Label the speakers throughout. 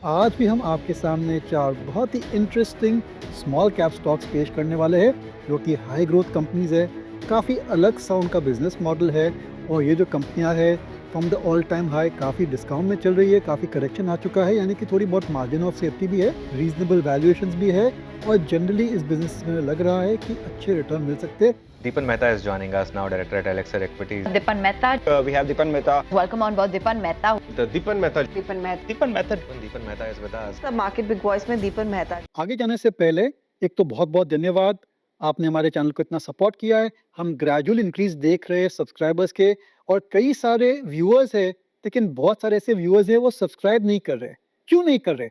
Speaker 1: आज भी हम आपके सामने 4 बहुत ही इंटरेस्टिंग स्मॉल कैप स्टॉक्स पेश करने वाले हैं, जो कि हाई ग्रोथ कंपनीज़ है। काफ़ी अलग सा उनका बिज़नेस मॉडल है और ये जो कंपनियाँ हैं from the all time high काफ़ी डिस्काउंट में चल रही है, काफ़ी करेक्शन आ चुका है, यानी कि थोड़ी बहुत मार्जिन ऑफ सेफ्टी भी है, रीज़नेबल वैल्यूएशंस भी है और जनरली इस बिज़नेस में लग रहा है कि अच्छे रिटर्न मिल सकते हैं।
Speaker 2: Deepan Mehta is joining us now, director at Elixir Equities.
Speaker 3: Dipan Mehta.
Speaker 4: We have Dipan Mehta.
Speaker 3: Welcome on board Dipan Mehta.
Speaker 4: The Dipan Mehta.
Speaker 5: Deepan Mehta
Speaker 2: Deepan Mehta. Deepan Mehta is with us.
Speaker 5: Market big voice में दीपन मेहता।
Speaker 1: आगे जाने से पहले एक तो बहुत-बहुत धन्यवाद, आपने हमारे चैनल को इतना सपोर्ट किया है। हम ग्रेजुअल इंक्रीज़ देख रहे हैं सब्सक्राइबर्स के और कई सारे व्यूअर्स हैं, लेकिन बहुत सारे ऐसे व्यूअर्स हैं वो सब्सक्राइब नहीं कर रहे। क्यों नहीं कर रहे?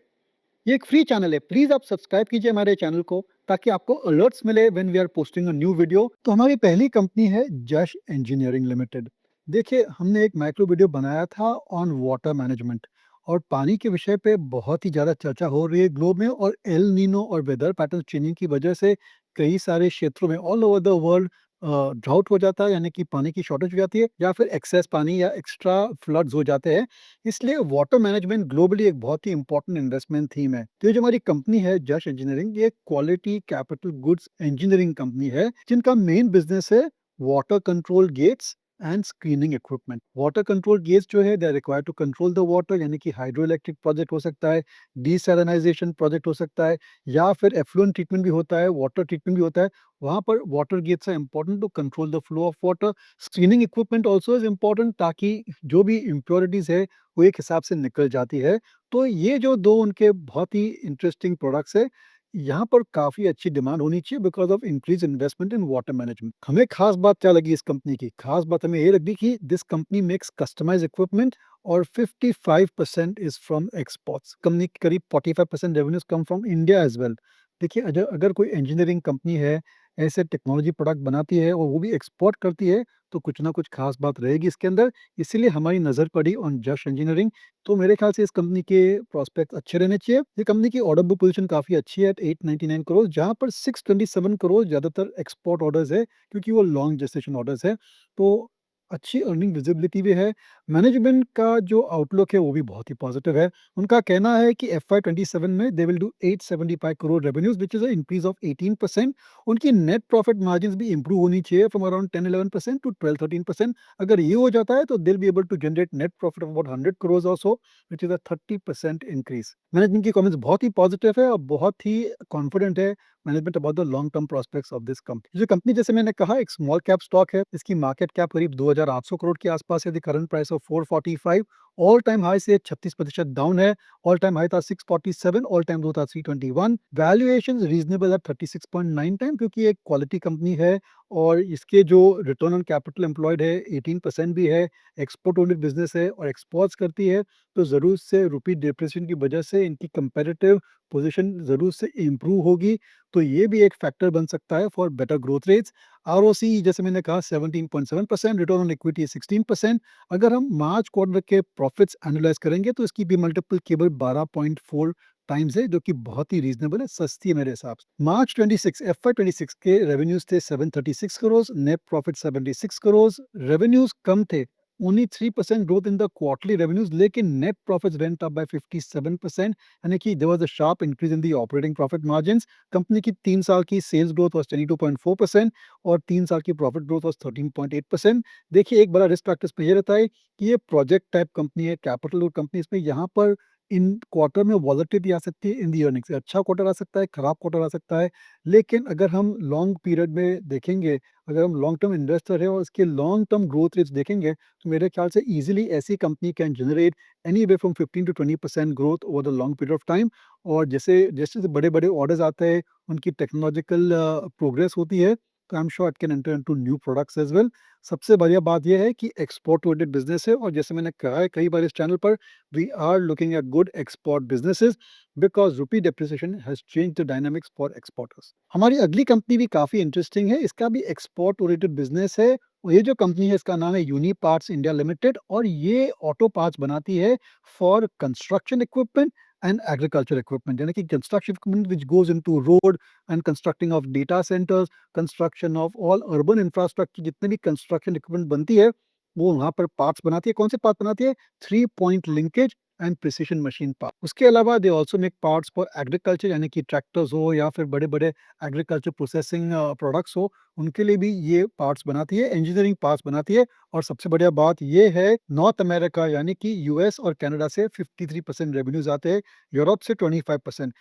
Speaker 1: ये एक फ्री चैनल है, प्लीज़ आप सब्सक्राइब कीजिए हमारे चैनल को ताकि आपको अलर्ट्स मिले when we are posting a new video. तो हमारी पहली कंपनी है जश इंजीनियरिंग लिमिटेड। देखिए, हमने एक माइक्रो वीडियो बनाया था ऑन वाटर मैनेजमेंट और पानी के विषय पे बहुत ही ज़्यादा चर्चा हो रही है ग्लोब में और एल नीनो और वेदर पैटर्न चेंजिंग की वजह से कई सारे क्षेत्रों में all over the world drought हो जाता है, यानी कि पानी की शॉर्टेज हो जाती है या फिर एक्सेस पानी या एक्स्ट्रा फ्लड्स हो जाते हैं। इसलिए वाटर मैनेजमेंट ग्लोबली एक बहुत ही इंपॉर्टेंट इन्वेस्टमेंट थीम है। तो ये जो हमारी कंपनी है जश इंजीनियरिंग, ये quality capital goods engineering company है, जिनका मेन बिजनेस है water control gates and screening equipment. Water control gates जो है they are required to control the water, यानी कि हाइड्रो इलेक्ट्रिक प्रोजेक्ट हो सकता है, डीसैलिनाइजेशन प्रोजेक्ट हो सकता है या फिर एफ्लुएंट ट्रीटमेंट भी होता है, वाटर ट्रीटमेंट भी होता है। वहाँ पर water gates are important to control the flow of water. Screening equipment also is important ताकि जो भी इम्प्योरिटीज़ है वो एक हिसाब से निकल जाती है। तो ये जो 2 उनके बहुत ही इंटरेस्टिंग प्रोडक्ट्स है, यहाँ पर काफ़ी अच्छी डिमांड होनी चाहिए because of increase investment in water management. हमें ख़ास बात क्या लगी इस कंपनी की? ख़ास बात हमें ये लगी कि this company makes customized equipment और 55% इज़ फ्रॉम एक्सपोर्ट्स। कंपनी की करीब 45% revenues come from India as well. देखिए, अगर अगर कोई इंजीनियरिंग कंपनी है, ऐसे टेक्नोलॉजी प्रोडक्ट बनाती है और वो भी एक्सपोर्ट करती है, तो कुछ ना कुछ ख़ास बात रहेगी इसके अंदर। इसीलिए हमारी नज़र पड़ी ऑन जश इंजीनियरिंग। तो मेरे ख्याल से इस कंपनी के प्रॉस्पेक्ट अच्छे रहने चाहिए। ये कंपनी की ऑर्डर बुक पोज़ीशन काफ़ी अच्छी है एट 899 करोड़, जहाँ पर 627 करोड़ ज़्यादातर एक्सपोर्ट ऑर्डर्स है, क्योंकि वो लॉन्ग जेस्टेशन ऑर्डर्स है। तो अच्छी अर्निंग विजिबिलिटी भी है। मैनेजमेंट का जो आउटलुक है वो भी बहुत ही पॉजिटिव है। उनका कहना है कि एफवाई 27 में they will do 875 crore revenues which is a increase of 18%। उनकी नेट प्रॉफिट मार्जिन्स भी इंप्रूव होनी चाहिए फ्रॉम अराउंड 10-11% टू 12-13%। अगर ये हो जाता है तो they will be able to generate net profit of about 100 crore or so, which is a 30% increase. Management की कमेंट्स बहुत ही पॉजिटिव है और बहुत ही कॉन्फिडेंट है management about the long term prospects of this company. जो कंपनी, जैसे मैंने कहा, एक स्मॉल कैप स्टॉक है। इसकी मार्केट कैप करीब 2800 करोड़ के आसपास है। The current price of 445, all time high से 36% डाउन है। ऑल टाइम हाई था 647, ऑल टाइम लो था 321। वैल्यूएशन रीजनेबल है 36.9 टाइम, क्योंकि एक क्वालिटी कंपनी है और इसके जो रिटर्न ऑन कैपिटल एम्प्लॉयड है 18% भी है। एक्सपोर्ट ओरिएंटेड बिजनेस है और एक्सपोर्ट्स करती है, तो ज़रूर से रुपी डिप्रिसिएशन की वजह से इनकी कंपैरेटिव पोजीशन ज़रूर से इम्प्रूव होगी। तो ये भी एक फैक्टर बन सकता है for better growth rates. ROC जैसे मैंने कहा 17.7%, रिटर्न ऑन इक्विटी 16%। अगर हम मार्च क्वार्टर के प्रॉफिट्स एनालाइज करेंगे तो इसकी भी मल्टीपल केवल 12.4 टाइम्स है, जो कि बहुत ही रीजनेबल है, सस्ती है मेरे हिसाब से। मार्च 26 एफवाई 26 के रेवेन्यूज थे 736 crore, net profit 76 crore. Revenues कम थे, only 3% growth in the quarterly revenues, लेकिन net profits went up by 57%, यानी कि there was a sharp increase in the operating profit margins. Company की 3 साल की सेल्स ग्रोथ वाज 22.4% और 3 साल की प्रॉफिट ग्रोथ वाज 13.8%। देखिए, एक बड़ा रिस्क फैक्टर इसमें ये रहता है कि ये प्रोजेक्ट टाइप कंपनी है, कैपिटल कंपनी, इसमें यहाँ पर इन क्वार्टर में वॉलेटिलिटी आ सकती है इन दी अर्निंग्स। अच्छा क्वार्टर आ सकता है, खराब क्वार्टर आ सकता है, लेकिन अगर हम लॉन्ग पीरियड में देखेंगे, अगर हम लॉन्ग टर्म इन्वेस्टर हैं और इसके लॉन्ग टर्म ग्रोथ रेट्स देखेंगे, तो मेरे ख्याल से ईजिली ऐसी company can generate anywhere from 15 to 20% growth over the long period of time. और जैसे जैसे बड़े बड़े ऑर्डर्स आते हैं, उनकी टेक्नोलॉजिकल प्रोग्रेस होती है, तो I am sure it can enter into new products as well. सबसे बढ़िया बात यह है कि एक्सपोर्ट ओरिएंटेड बिजनेस है और जैसे मैंने कहा है कई बार इस चैनल पर, we are looking at good export businesses because rupee depreciation has change the dynamics for exporters. हमारी अगली कंपनी भी काफ़ी इंटरेस्टिंग है, इसका भी एक्सपोर्ट ओरिएंटेड बिजनेस है। और ये जो कंपनी है इसका नाम है यूनी पार्ट्स इंडिया लिमिटेड और ये ऑटो पार्ट्स बनाती है for construction equipment and agriculture equipment, यानी कि construction equipment which goes into road and constructing of data centres, construction of all urban infrastructure, जितने भी कंस्ट्रक्शन इक्विपमेंट बनती है वो वहाँ पर पार्ट्स बनाती है। कौन से पार्ट्स बनाती है? 3 point linkage, and precision machine part. उसके अलावा they also make parts for agriculture, यानी कि ट्रैक्टर्स हो या फिर बड़े-बड़े एग्रीकल्चर प्रोसेसिंग प्रोडक्ट्स हो, उनके लिए भी ये पार्ट्स बनाती है, इंजीनियरिंग पार्ट्स बनाती है। और सबसे बढ़िया बात ये है, नॉर्थ अमेरिका यानी कि यूएस और कनाडा से 53% रेवेन्यूज आते हैं, यूरोप से 25%।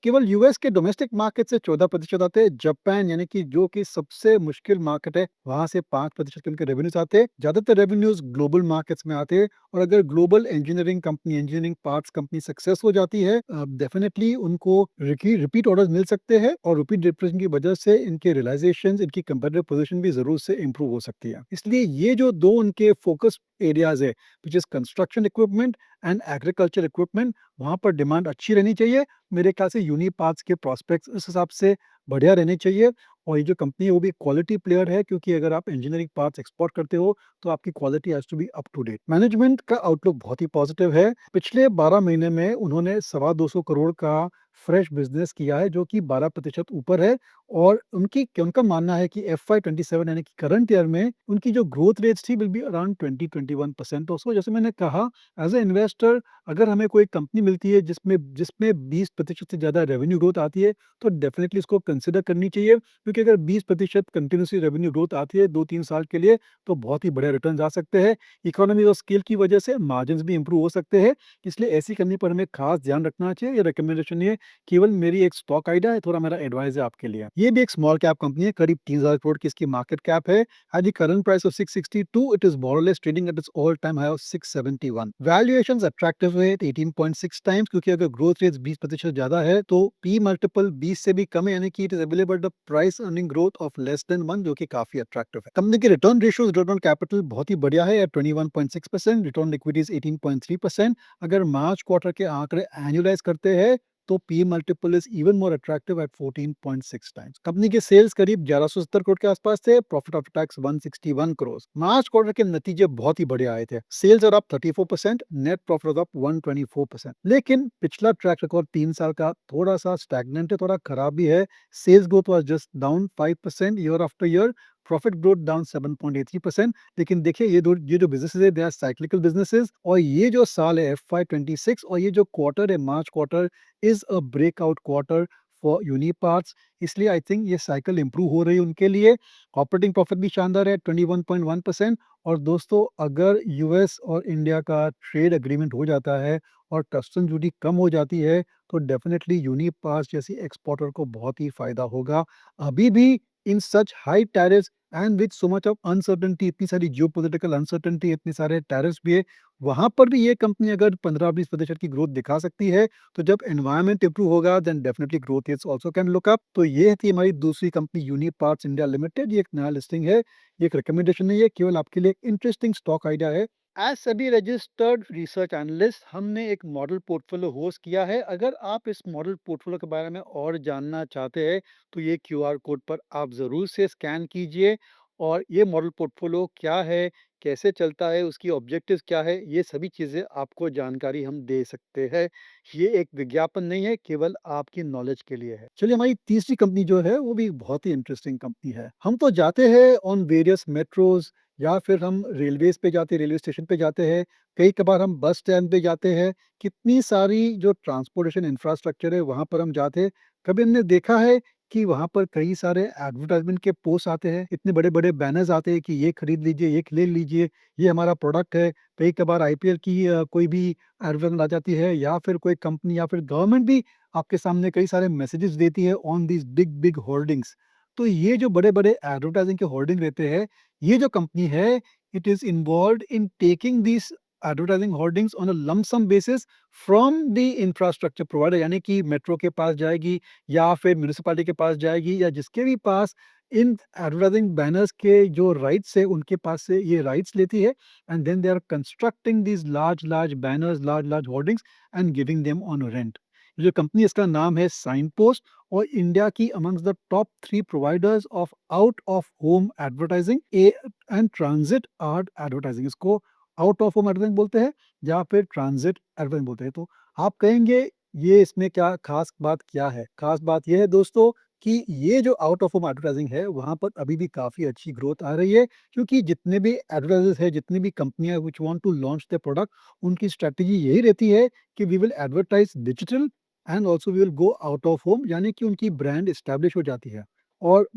Speaker 1: केवल यूएस के डोमेस्टिक मार्केट से 14% आते हैं। जापान यानी कि जो कि सबसे मुश्किल मार्केट है, वहां से 5% के उनके रेवेन्यूज आते हैं। ज्यादातर रेवेन्यूज ग्लोबल मार्केट्स में आते हैं। और अगर global engineering parts company success हो जाती है, डेफिनेटली उनको रिपीट ऑर्डर्स मिल सकते हैं, और रिपीट डिप्रेशन की वजह से इनके रियलाइजेशन, इनकी कंपेटिटिव पोजीशन भी जरूर से इंप्रूव हो सकती है। इसलिए ये जो दो उनके फोकस एरियाज है, which is construction equipment and agriculture equipment, वहां पर डिमांड अच्छी रहनी चाहिए। मेरे ख्याल से यूनिपार्ट्स के प्रोस्पेक्ट्स इस हिसाब से बढ़िया रहने चाहिए। और ये जो कंपनी है वो भी क्वालिटी प्लेयर है, क्योंकि अगर आप इंजीनियरिंग पार्ट्स एक्सपोर्ट करते हो तो आपकी quality has to be up to date. Management का आउटलुक बहुत ही पॉजिटिव है। पिछले 12 महीने में उन्होंने 225 करोड़ का फ्रेश बिजनेस किया है, जो कि 12% ऊपर है। और उनका मानना है कि FY27 यानी कि करंट ईयर में उनकी जो ग्रोथ रेट्स थी विल बी अराउंड 20-21%। दोस्तों, जैसे मैंने कहा, एज ए इन्वेस्टर अगर हमें कोई कंपनी मिलती है जिसमें जिसमें 20% से ज्यादा रेवेन्यू ग्रोथ आती है, तो डेफिनेटली इसको कंसिडर करनी चाहिए। क्योंकि अगर 20% कंटिन्यूसली रेवेन्यू ग्रोथ आती है 2-3 साल के लिए, तो बहुत ही बढ़िया रिटर्न आ सकते हैं। इकोनॉमी और स्केल की वजह से मार्जिन भी इंप्रूव हो सकते हैं। इसलिए ऐसी करने पर हमें खास ध्यान रखना चाहिए। ये रिकमेंडेशन ये केवल मेरी एक स्टॉक आइडिया है, थोड़ा मेरा एडवाइस है आपके लिए। ये भी एक स्मॉल कैप कंपनी है, करीब 3000 करोड़ की इसकी मार्केट कैप है। At the current price of 662, it is more or less trading at its all time high of 671। Valuations attractive है 18.6 टाइम्स, क्योंकि अगर ग्रोथ रेट 20% ज्यादा है तो पी मल्टीपल 20 से भी कम है, यानी कि it is available the price earning growth of less than 1, जो कि काफी अट्रैक्टिव है। कंपनी के return ratios, return on capital बहुत ही बढ़िया है, 21.6%, रिटर्न इक्विटी 18.3%। अगर मार्च क्वार्टर के आंकड़े एनुअलाइज करते हैं तो P multiple is even more attractive at 14.6 times. Company के सेल्स करीब 1170 करोड़ के आसपास थे, profit after tax 161 crore. March quarter के नतीजे बहुत ही बढ़िया आए थे, सेल्स और अप 34%, नेट प्रॉफिट अप 124%। लेकिन पिछला ट्रैक रिकॉर्ड 3 साल का थोड़ा सा स्टैग्नेंट है, थोड़ा खराब भी है। Sales growth was just down 5% year after year, profit growth down 7.83%। लेकिन देखिए, ये जो बिजनेसेस है, दे आर साइक्लिकल बिजनेसेस, और ये जो साल है FY26 और ये जो क्वार्टर है मार्च quarter, is a breakout quarter for Uniparts. इसलिए आई थिंक ये साइकिल इंप्रूव हो रही है उनके लिए। ऑपरेटिंग प्रॉफिट भी शानदार है, 21.1%। और दोस्तों, अगर यूएस और इंडिया का ट्रेड एग्रीमेंट हो जाता है और कस्टम ड्यूटी कम हो जाती है, तो डेफिनेटली यूनिपार्ट्स जैसी एक्सपोर्टर को बहुत ही फायदा होगा। अभी भी in such high tariffs and with so much of uncertainty, इतनी सारी जियोपॉलिटिकल अनसर्टेनिटी, इतने सारे टैरिफ्स भी है, वहां पर भी ये कंपनी अगर 15-20% की ग्रोथ दिखा सकती है, तो जब एनवायरनमेंट इंप्रूव होगा then definitely growth rates also can look up. तो ये थी हमारी दूसरी कंपनी यूनिपार्ट्स इंडिया लिमिटेड। ये एक नया लिस्टिंग है, ये एक रिकमेंडेशन नहीं है, केवल आपके लिए एक इंटरेस्टिंग स्टॉक आइडिया है। एज सभी रजिस्टर्ड रिसर्च एनालिस्ट, हमने एक मॉडल पोर्टफोलियो होस्ट किया है। अगर आप इस मॉडल पोर्टफोलियो के बारे में और जानना चाहते हैं, तो ये क्यूआर कोड पर आप ज़रूर से स्कैन कीजिए। और ये मॉडल पोर्टफोलियो क्या है, कैसे चलता है, उसकी ऑब्जेक्टिव्स क्या है, ये सभी चीज़ें आपको जानकारी हम दे सकते हैं। ये एक विज्ञापन नहीं है, केवल आपकी नॉलेज के लिए है। चलिए, हमारी तीसरी कंपनी जो है वो भी बहुत ही इंटरेस्टिंग कंपनी है। हम तो जाते हैं ऑन वेरियस मेट्रोज, या फिर हम रेलवेज पे जाते हैं, रेलवे स्टेशन पे जाते हैं, कई कबार हम बस स्टैंड पे जाते हैं। कितनी सारी जो ट्रांसपोर्टेशन इंफ्रास्ट्रक्चर है वहां पर हम जाते हैं। कभी हमने देखा है कि वहां पर कई सारे एडवर्टाइजमेंट के पोस्ट आते हैं, इतने बड़े बड़े बैनर्स आते हैं कि ये खरीद लीजिए, ये ले लीजिए, ये हमारा प्रोडक्ट है। कई कबार आईपीएल की कोई भी एडवर्टाइजमेंट आ जाती है, या फिर कोई कंपनी या फिर गवर्नमेंट भी आपके सामने कई सारे मैसेजेस देती है on these big big hoardings. तो ये जो बड़े बड़े एडवर्टाइजिंग के होर्डिंग रहते हैं, ये जो कंपनी है, it is involved in taking these advertising hoardings on a lump sum basis from the infrastructure provider, यानी कि मेट्रो के पास जाएगी, या फिर म्यूनिसिपैलिटी के पास जाएगी, या जिसके भी पास इन एडवर्टाइजिंग बैनर्स के जो राइट्स है उनके पास से ये राइट्स लेती है। And then they are constructing these large large banners, large large hoardings, and giving them on rent. जो कंपनी, इसका नाम है साइन पोस्ट, और इंडिया की amongst the top 3 providers of out of home advertising and transit art advertising. इसको out of home advertising बोलते हैं, या फिर ट्रांजिट एडवर्टाइजिंग बोलते हैं। तो आप कहेंगे ये इसमें क्या खास बात क्या है? खास बात यह है दोस्तों, कि ये जो आउट ऑफ होम एडवर्टाइजिंग है, वहाँ पर अभी भी काफ़ी अच्छी ग्रोथ आ रही है, क्योंकि जितने भी एडवर्टाइज़र्स हैं, जितनी भी कंपनियाँ which want to launch their product, उनकी स्ट्रैटेजी यही रहती है कि we will advertise digital and also we will go out of home, यानी कि उनकी ब्रांड एस्टैब्लिश हो जाती है। और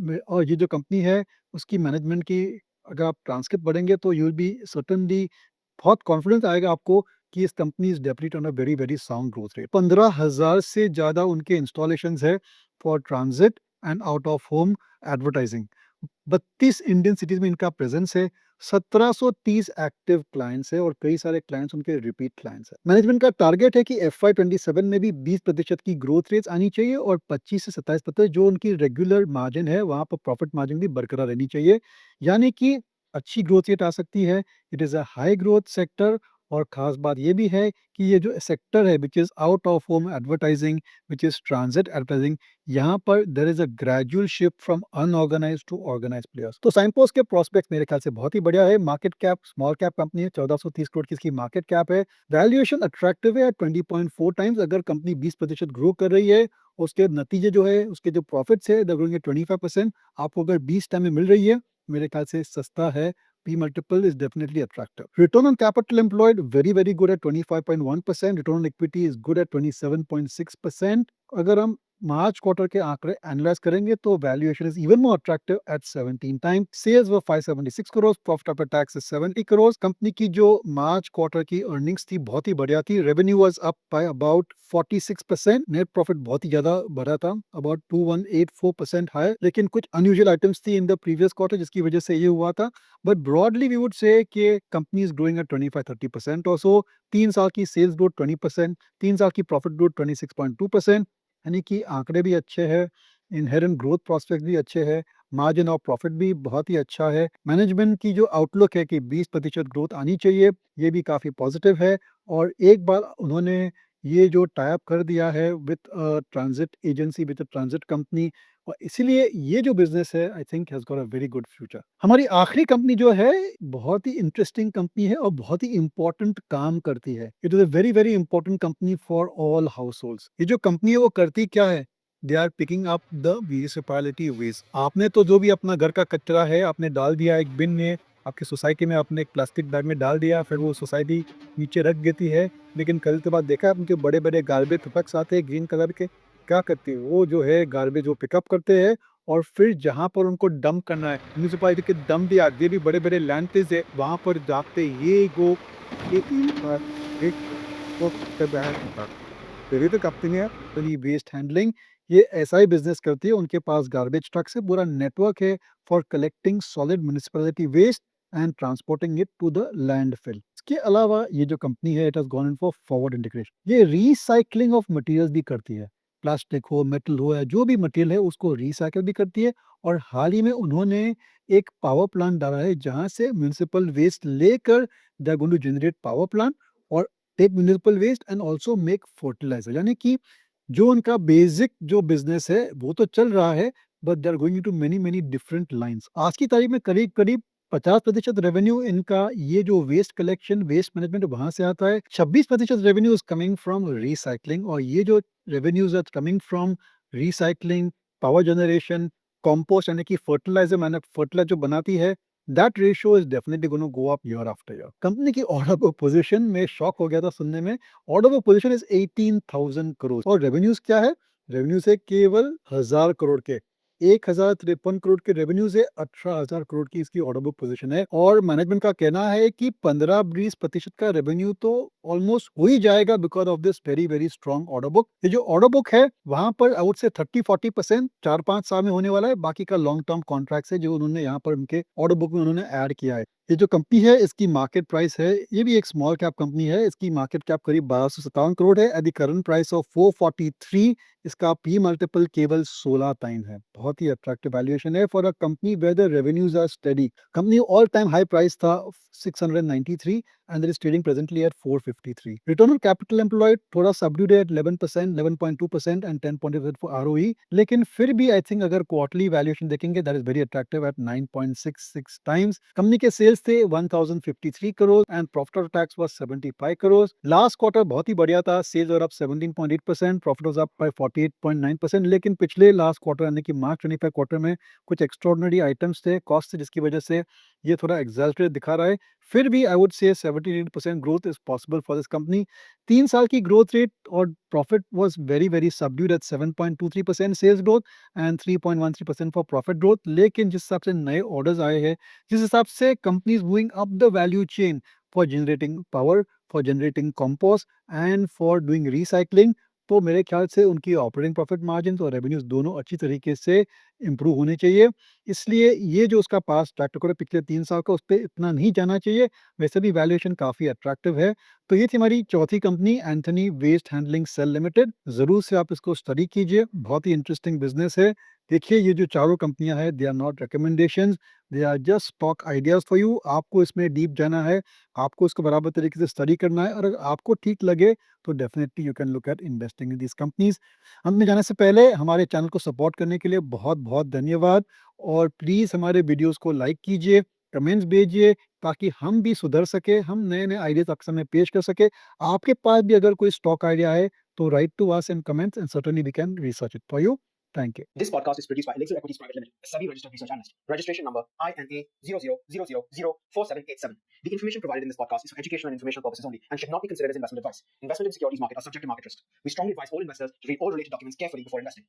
Speaker 1: ये जो कंपनी है, उसकी मैनेजमेंट की अगर आप ट्रांसक्रिप्ट पढ़ेंगे तो यू विल बी सर्टेनली, बहुत कॉन्फिडेंस आएगा आपको कि इस company is definitely on a very, very sound growth rate. 15,000 से ज़्यादा उनके इंस्टॉलेशंस है for transit and out of home advertising. 32 Indian cities में इनका प्रेज़ेंस है, 1730 एक्टिव क्लाइंट्स है और कई सारे क्लाइंट्स उनके रिपीट क्लाइंट्स हैं। मैनेजमेंट का टारगेट है कि एफवाई 27 में भी 20% की ग्रोथ रेट्स आनी चाहिए और 25 से 27% जो उनकी रेगुलर मार्जिन है, वहाँ पर प्रॉफिट मार्जिन भी बरकरार रहनी चाहिए। यानी कि अच्छी ग्रोथ रेट आ सकती है। It is a high growth sector और ख़ास बात ये भी है कि ये जो सेक्टर है which is out of home advertising, which is transit advertising, यहाँ पर there is a gradual shift from unorganized to organized players. तो साइनपोस्ट के प्रॉस्पेक्ट्स मेरे ख्याल से बहुत ही बढ़िया है। Market cap small cap company है, 1430 करोड़ की इसकी मार्केट कैप है। वैल्यूएशन अट्रैक्टिव है एट 20.4 टाइम्स। अगर कंपनी 20% ग्रो कर रही है, उसके नतीजे जो है, उसके जो प्रॉफिट्स है, दे आर ग्रोइंग एट 25%, आपको अगर 20 टाइम में मिल रही है, मेरे ख्याल से सस्ता है। P multiple is definitely attractive. Return on capital employed very, very good at 25.1%. Return on equity is good at 27.6%. अगर हम मार्च क्वार्टर के आंकड़े एनालाइज करेंगे तो valuation is even more attractive at 17 time. Sales were 576 crore, profit after tax is 70 crore. Company की जो मार्च quarter की earnings थी बहुत ही बढ़िया थी। Revenue was up by about 46%। Net profit बहुत ही ज्यादा बढ़ा था, अबाउट 2184% हायर। लेकिन कुछ अनयूजुअल आइटम्स थी इन द प्रीवियस क्वार्टर जिसकी वजह से ये हुआ था। But broadly we would say कि कंपनी इज ग्रोइंग एट 25-30% और सो। 3 साल की सेल्स ग्रोथ 20%, 3 साल की प्रॉफिट ग्रोथ 26.2%, यानी कि आंकड़े भी अच्छे हैं, इनहेरेंट ग्रोथ प्रोस्पेक्ट भी अच्छे हैं, मार्जिन और प्रॉफिट भी बहुत ही अच्छा है। मैनेजमेंट की जो आउटलुक है कि 20% ग्रोथ आनी चाहिए, ये भी काफ़ी पॉजिटिव है। और एक बार उन्होंने ये जो टाई अप कर दिया है with transit agency, with transit company, और इसीलिए ये जो बिजनेस है I think has got a very good future. हमारी आखिरी कंपनी जो है बहुत ही इंटरेस्टिंग कंपनी है और बहुत ही इंपॉर्टेंट काम करती है। It is a very very important company for all households. ये जो कंपनी है वो करती क्या है? They are picking up the municipality waste. आपने तो जो भी अपना घर का कचरा है आपने डाल दिया एक बिन में, आपकी सोसाइटी में आपने एक प्लास्टिक बैग में डाल दिया, फिर वो सोसाइटी नीचे रख देती है। लेकिन कल के बाद देखा है उनके बड़े बड़े गार्बेज ट्रक्स आते हैं ग्रीन कलर के, क्या करते हैं वो जो है गार्बेज वो पिकअप करते हैं और फिर जहाँ पर उनको डंप करना है, म्यूनिसिपैलिटी के डंप भी आगे भी बड़े बड़े लैंडफिल्स है, वहाँ पर जाते ये गो एक कंपनी है वेस्ट हैंडलिंग। ये ऐसा ही बिजनेस करती है, उनके पास गार्बेज ट्रक से पूरा नेटवर्क है for collecting solid municipality waste and transporting it to the landfill. इसके अलावा ये जो कंपनी है it has gone in for forward integration. ये रीसाइक्लिंग ऑफ मटेरियल्स भी करती है, प्लास्टिक हो, मेटल हो या जो भी मटेरियल है उसको रिसाइकिल भी करती है। और हाल ही में उन्होंने एक पावर प्लांट डाला है जहाँ से म्यूनिसिपल वेस्ट लेकर they are going to generate power plant और take municipal waste and also make fertilizer. यानी कि जो उनका बेसिक जो बिजनेस है वो तो चल रहा है, but they are going to many many different lines. आज की तारीख में करीब करीब 50% रेवेन्यू इनका ये जो वेस्ट कलेक्शन वेस्ट मैनेजमेंट वहां से आता है। 26% revenue is coming from recycling, और ये जो revenues are coming from recycling, power generation, compost यानी कि फर्टिलाइजर, मैंने फर्टिलाइजर जो बनाती है, that ratio is definitely going to go up year after year. Company की ऑर्डर बुक पोजीशन में शॉक हो गया था सुनने में। Order book position is 18,000 crore और रेवेन्यूज क्या है? रेवेन्यूज है केवल 1000 करोड़ के। 1053 करोड़ के रेवेन्यूज है, 18,000 करोड़ की इसकी ऑर्डर बुक पोजीशन है। और मैनेजमेंट का कहना है कि 15-20% का रेवेन्यू तो ऑलमोस्ट हो ही जाएगा because of this very very strong order book. ये जो ऑर्डर बुक है वहां पर आई वुड से 30-40% 4-5 साल में होने वाला है, बाकी का लॉन्ग टर्म कॉन्ट्रैक्ट है जो उन्होंने यहाँ पर उनके ऑर्डर बुक में उन्होंने ऐड किया है। ये जो कंपनी है इसकी मार्केट प्राइस है, ये भी एक स्मॉल कैप कंपनी है, इसकी मार्केट कैप करीब 1257 करोड़ है at the current price of 443। इसका पी मल्टीपल केवल 16 टाइम है। बहुत ही अट्रैक्टिव वैल्यूएशन है for a company where the revenues are steady. Company all time high price था 693 and it is trading presently at 453. Return on capital employed थोड़ा subdued है at 11%, 11.2% and 10.8% for ROE. लेकिन फिर भी I think अगर quarterly valuation देखेंगे that is very attractive at 9.66 times. Company के sales थे 1053 crore and profit after tax was 75 crore. Last quarter बहुत ही बढ़िया था, sales were up 17.8%, profit was up by 48.9%. लेकिन पिछले last quarter यानी कि March 25 quarter में कुछ extraordinary items थे, cost थे, जिसकी वजह से ये थोड़ा exaggerate दिखा रहा है. फिर भी I would say 78% growth is possible for this company. 3 साल की growth rate और profit was very subdued at 7.23% sales growth and 3.13% for profit growth. लेकिन जिस हिसाब से नए orders आए हैं, जिस हिसाब से company is moving up the value chain for generating power, for generating compost and for doing recycling, तो मेरे ख्याल से उनकी ऑपरेटिंग प्रॉफिट मार्जिन और रेवेन्यूज दोनों अच्छी तरीके से इंप्रूव होने चाहिए. इसलिए ये जो उसका पास ट्रैक रिकॉर्ड है पिछले 3 साल का, उस पे इतना नहीं जाना चाहिए. वैसे भी वैल्यूएशन काफ़ी अट्रैक्टिव है. तो ये थी हमारी चौथी company Antony waste handling cell limited. ज़रूर से आप इसको स्टडी कीजिए, बहुत ही इंटरेस्टिंग बिजनेस है. देखिए ये जो चारों कंपनियां हैं they are not recommendations, they are just stock ideas for you. आपको इसमें डीप जाना है, आपको इसको बराबर तरीके से स्टडी करना है और अगर आपको ठीक लगे तो definitely you can look at investing in these companies. अंत में जाने से पहले हमारे चैनल को सपोर्ट करने के लिए बहुत बहुत धन्यवाद और प्लीज़ हमारे वीडियोस को लाइक कीजिए, कमेंट्स भेजिए ताकि हम भी सुधर सके, हम नए-नए आइडियाज़ आपके सामने पेश कर सके. आपके पास भी अगर कोई स्टॉक आइडिया है तो write to us in comments and certainly we can research it for you. Thank you.
Speaker 4: This podcast is produced by Elixir Equities Private Limited, a SEBI registered research analyst. Registration number INA 0000047887. The information provided in this podcast is for educational and informational purposes only and should not be considered as investment advice. Investment in securities market are subject to market risk. We strongly advise all investors to read all related documents carefully before investing.